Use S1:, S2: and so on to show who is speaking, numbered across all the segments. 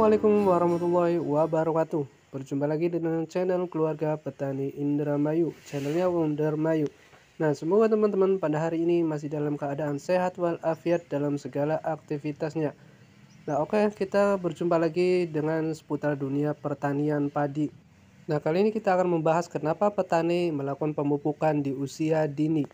S1: Assalamualaikum warahmatullahi wabarakatuh. Berjumpa lagi dengan channel keluarga petani Indramayu, channelnya Wondermayu. Nah, semoga teman-teman pada hari ini masih dalam keadaan sehat walafiat dalam segala aktivitasnya. Nah, oke, kita berjumpa lagi dengan seputar dunia pertanian padi. Nah, kali ini kita akan membahas kenapa petani melakukan pemupukan di usia dini.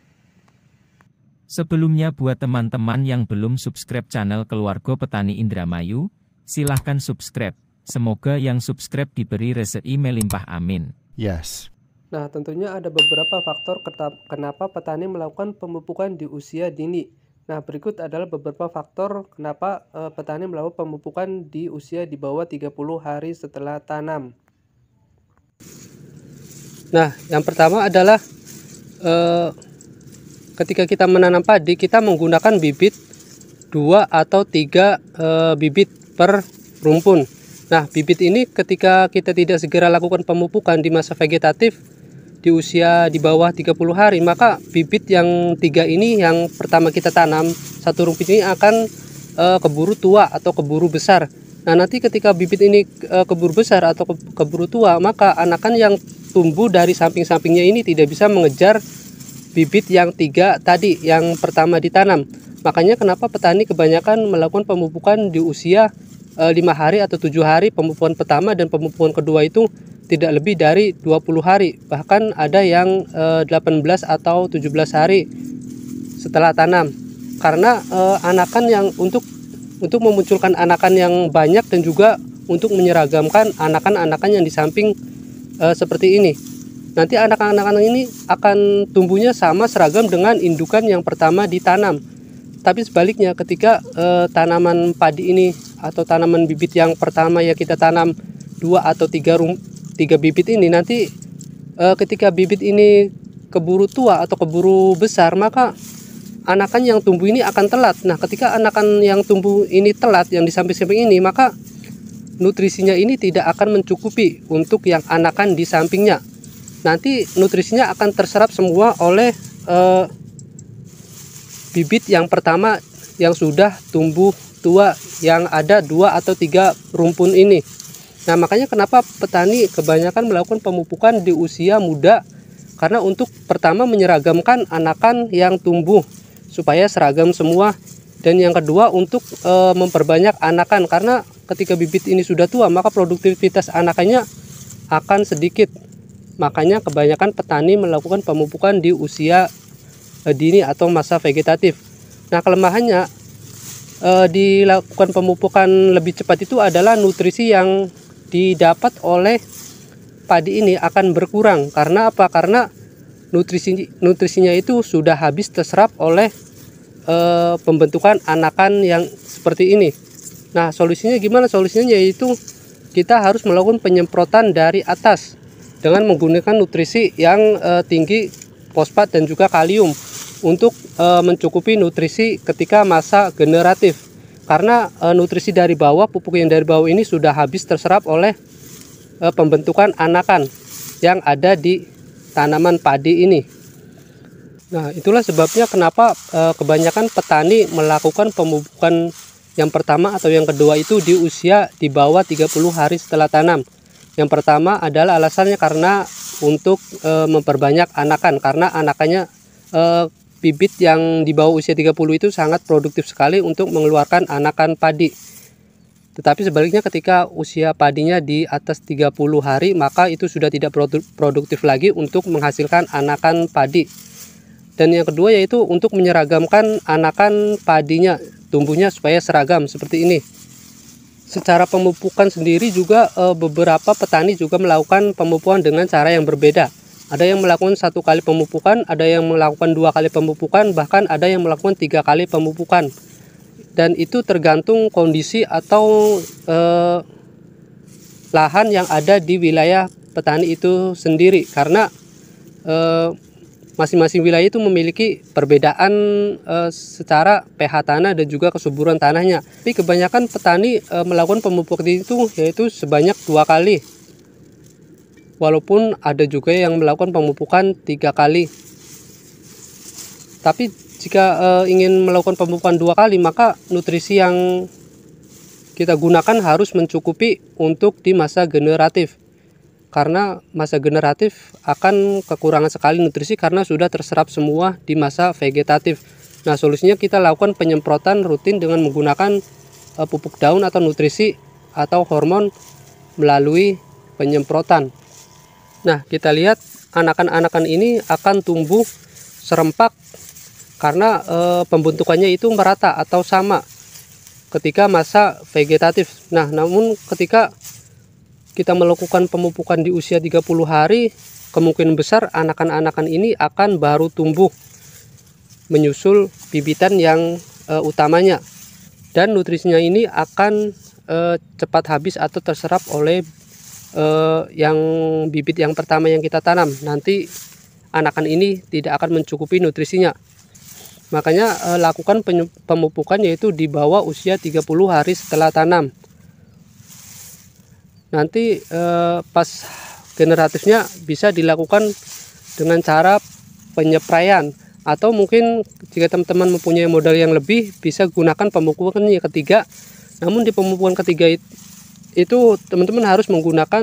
S2: Sebelumnya buat teman-teman yang belum subscribe channel Keluarga Petani Indramayu, silahkan subscribe. Semoga yang subscribe diberi rezeki melimpah amin.
S3: Yes.
S1: Nah, tentunya ada beberapa faktor kenapa petani melakukan pemupukan di usia dini. Nah, berikut adalah beberapa faktor kenapa petani melakukan pemupukan di usia di bawah 30 hari setelah tanam. Nah, yang pertama adalah ketika kita menanam padi, kita menggunakan bibit 2 atau 3 bibit per rumpun. Nah, bibit ini ketika kita tidak segera lakukan pemupukan di masa vegetatif di usia di bawah 30 hari, maka bibit yang 3 ini yang pertama kita tanam, satu rumput ini akan keburu tua atau keburu besar. Nah, nanti ketika bibit ini keburu besar atau keburu tua, maka anakan yang tumbuh dari samping-sampingnya ini tidak bisa mengejar bibit yang 3 tadi yang pertama ditanam. Makanya kenapa petani kebanyakan melakukan pemupukan di usia 5 hari atau 7 hari. Pemupukan pertama dan pemupukan kedua itu tidak lebih dari 20 hari. Bahkan ada yang 18 atau 17 hari setelah tanam. Karena anakan yang untuk memunculkan anakan yang banyak dan juga untuk menyeragamkan anakan-anakan yang di samping seperti ini. Nanti anak-anak ini akan tumbuhnya sama seragam dengan indukan yang pertama ditanam. Tapi sebaliknya ketika tanaman padi ini atau tanaman bibit yang pertama ya kita tanam 2 atau 3 bibit ini, nanti ketika bibit ini keburu tua atau keburu besar, maka anakan yang tumbuh ini akan telat. Nah, ketika anakan yang tumbuh ini telat yang di samping-samping ini, maka nutrisinya ini tidak akan mencukupi untuk yang anakan di sampingnya. Nanti nutrisinya akan terserap semua oleh bibit yang pertama yang sudah tumbuh tua yang ada 2 atau 3 rumpun ini. Nah, makanya kenapa petani kebanyakan melakukan pemupukan di usia muda, karena untuk pertama menyeragamkan anakan yang tumbuh supaya seragam semua, dan yang kedua untuk memperbanyak anakan, karena ketika bibit ini sudah tua maka produktivitas anakannya akan sedikit. Makanya kebanyakan petani melakukan pemupukan di usia dini atau masa vegetatif. Nah, kelemahannya dilakukan pemupukan lebih cepat itu adalah nutrisi yang didapat oleh padi ini akan berkurang. Karena apa? Karena nutrisinya itu sudah habis terserap oleh pembentukan anakan yang seperti ini. Nah, solusinya gimana? Solusinya yaitu kita harus melakukan penyemprotan dari atas dengan menggunakan nutrisi yang tinggi fosfat dan juga kalium untuk mencukupi nutrisi ketika masa generatif. Karena nutrisi dari bawah, pupuk yang dari bawah ini sudah habis terserap oleh pembentukan anakan yang ada di tanaman padi ini. Nah, itulah sebabnya kenapa kebanyakan petani melakukan pemupukan yang pertama atau yang kedua itu di usia di bawah 30 hari setelah tanam. Yang pertama adalah alasannya karena untuk memperbanyak anakan, karena anakannya bibit yang di bawah usia 30 itu sangat produktif sekali untuk mengeluarkan anakan padi. Tetapi sebaliknya ketika usia padinya di atas 30 hari, maka itu sudah tidak produktif lagi untuk menghasilkan anakan padi. Dan yang kedua yaitu untuk menyeragamkan anakan padinya, tumbuhnya supaya seragam seperti ini. Secara pemupukan sendiri juga beberapa petani juga melakukan pemupukan dengan cara yang berbeda. Ada yang melakukan 1 kali pemupukan, ada yang melakukan 2 kali pemupukan, bahkan ada yang melakukan 3 kali pemupukan. Dan itu tergantung kondisi atau lahan yang ada di wilayah petani itu sendiri. Karena masing-masing wilayah itu memiliki perbedaan secara pH tanah dan juga kesuburan tanahnya. Tapi kebanyakan petani melakukan pemupukan itu yaitu sebanyak 2 kali. Walaupun ada juga yang melakukan pemupukan 3 kali. Tapi jika ingin melakukan pemupukan 2 kali, maka nutrisi yang kita gunakan harus mencukupi untuk di masa generatif. Karena masa generatif akan kekurangan sekali nutrisi karena sudah terserap semua di masa vegetatif. Nah, solusinya kita lakukan penyemprotan rutin dengan menggunakan pupuk daun atau nutrisi atau hormon melalui penyemprotan. Nah, kita lihat anakan-anakan ini akan tumbuh serempak karena pembentukannya itu merata atau sama ketika masa vegetatif. Nah, namun ketika kita melakukan pemupukan di usia 30 hari, kemungkinan besar anakan-anakan ini akan baru tumbuh menyusul bibitan yang utamanya, dan nutrisinya ini akan cepat habis atau terserap oleh yang bibit yang pertama yang kita tanam. Nanti anakan ini tidak akan mencukupi nutrisinya. Makanya lakukan pemupukan yaitu di bawah usia 30 hari setelah tanam. Nanti pas generatifnya bisa dilakukan dengan cara penyepraian, atau mungkin jika teman-teman mempunyai modal yang lebih bisa gunakan pemupukan yang ketiga. Namun di pemupukan ketiga itu teman-teman harus menggunakan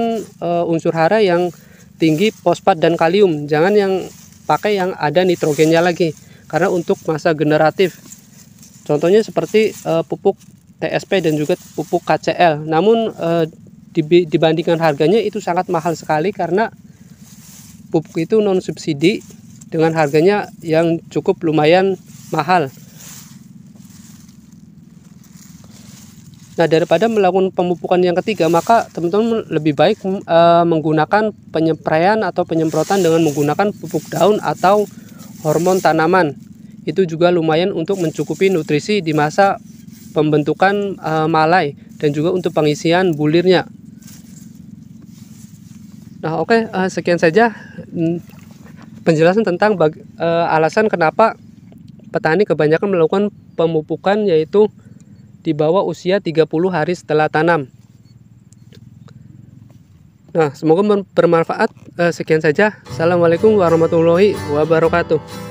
S1: unsur hara yang tinggi fosfat dan kalium. Jangan yang pakai yang ada nitrogennya lagi, karena untuk masa generatif. Contohnya seperti pupuk TSP dan juga pupuk KCL. Namun dibandingkan harganya itu sangat mahal sekali karena pupuk itu non subsidi dengan harganya yang cukup lumayan mahal. Nah, daripada melakukan pemupukan yang ketiga, maka teman-teman lebih baik menggunakan penyepraian atau penyemprotan dengan menggunakan pupuk daun atau hormon tanaman. Itu juga lumayan untuk mencukupi nutrisi di masa pembentukan malai dan juga untuk pengisian bulirnya. Nah, oke, sekian saja penjelasan tentang alasan kenapa petani kebanyakan melakukan pemupukan yaitu di bawah usia 30 hari setelah tanam. Nah, semoga bermanfaat. Sekian saja. Assalamualaikum warahmatullahi wabarakatuh.